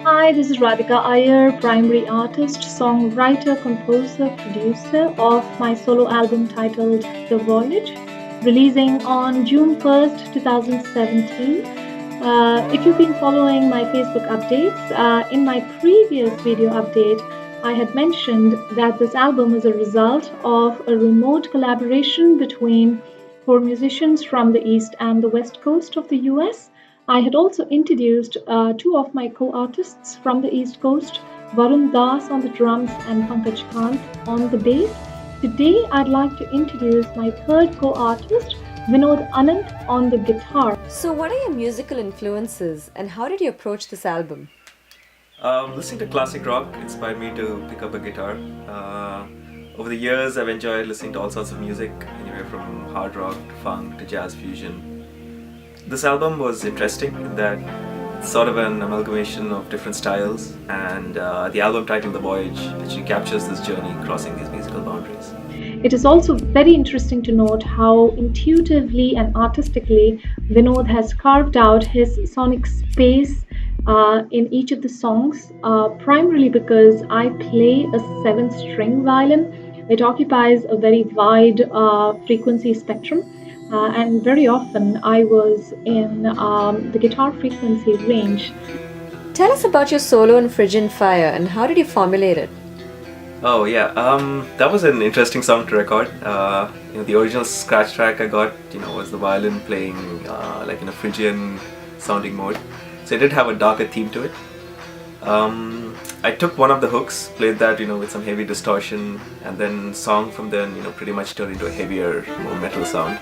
Hi, this is Radhika Iyer, primary artist, songwriter, composer, producer of my solo album titled The Voyage, releasing on June 1st, 2017. If you've been following my Facebook updates, in my previous video update, I had mentioned that this album is a result of a remote collaboration between four musicians from the East and the West Coast of the US. I had also introduced two of my co-artists from the East Coast, Varun Das on the drums and Pankaj Kant on the bass. Today, I'd like to introduce my third co-artist, Vinod Anand on the guitar. So, what are your musical influences and how did you approach this album? Listening to classic rock inspired me to pick up a guitar. Over the years, I've enjoyed listening to all sorts of music, anywhere from hard rock to funk to jazz fusion. This album was interesting in that it's sort of an amalgamation of different styles, and the album title The Voyage actually captures this journey crossing these musical boundaries. It is also very interesting to note how intuitively and artistically Vinod has carved out his sonic space in each of the songs, primarily because I play a 7-string violin. It occupies a very wide frequency spectrum. And very often I was in the guitar frequency range. Tell us about your solo in Phrygian Fire and how did you formulate it? Oh yeah, that was an interesting song to record. The original scratch track I got, was the violin playing like in a Phrygian sounding mode. So it did have a darker theme to it. I took one of the hooks, played that, with some heavy distortion, and then song from then, pretty much turned into a heavier, more metal sound.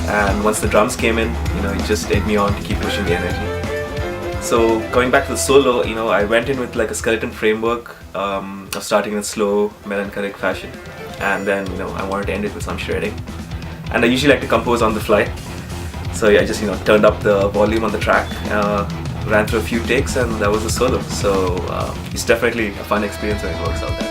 And once the drums came in, it just egged me on to keep pushing the energy. So going back to the solo, I went in with like a skeleton framework of starting in a slow, melancholic fashion, and then I wanted to end it with some shredding. And I usually like to compose on the fly, so I just turned up the volume on the track, ran through a few takes, and that was the solo. So it's definitely a fun experience when it works out that way.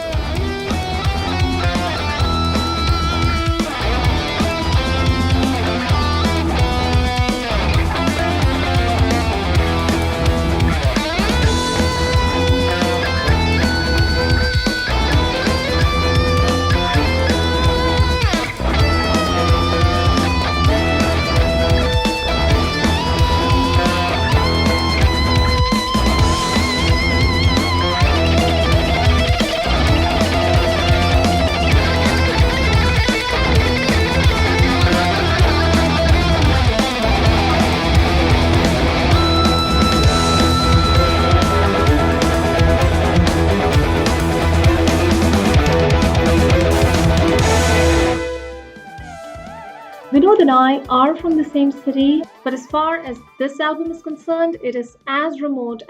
Vinod and I are from the same city, but as far as this album is concerned, it is as remote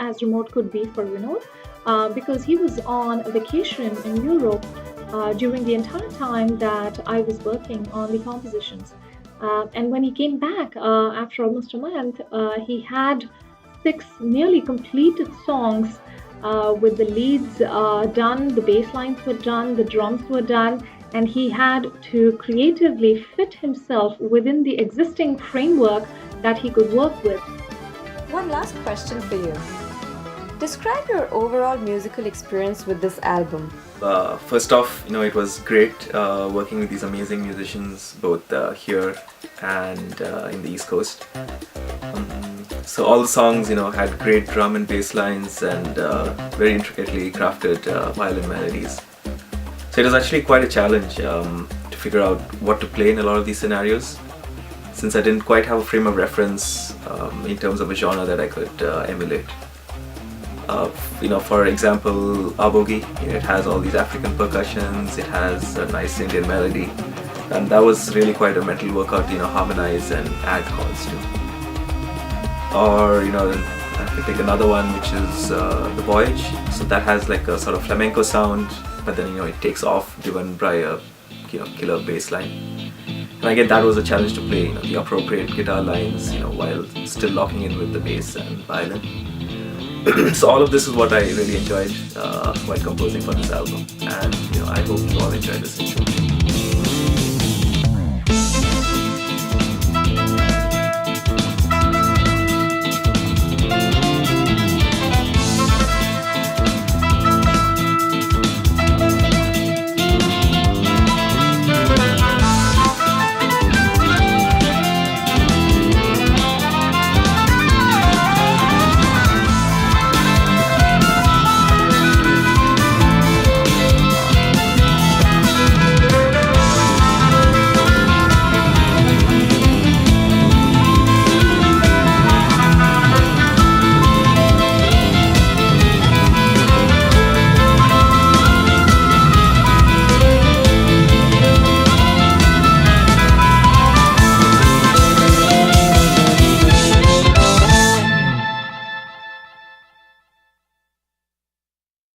could be for Vinod, because he was on a vacation in Europe during the entire time that I was working on the compositions. And when he came back after almost a month, he had 6 nearly completed songs with the leads done, the bass lines were done, the drums were done, and he had to creatively fit himself within the existing framework that he could work with. One last question for you. Describe your overall musical experience with this album. First off, it was great working with these amazing musicians, both here and in the East Coast. So all the songs, had great drum and bass lines and very intricately crafted violin melodies. So it was actually quite a challenge to figure out what to play in a lot of these scenarios, since I didn't quite have a frame of reference in terms of a genre that I could emulate. For example, Abogi, it has all these African percussions, it has a nice Indian melody, and that was really quite a mental workout to harmonize and add chords to. Or I could take another one, which is The Voyage. So that has like a sort of flamenco sound, but then it takes off driven by a killer bass line. And again, that was a challenge to play the appropriate guitar lines while still locking in with the bass and violin. So all of this is what I really enjoyed while composing for this album, and I hope you all enjoy this too.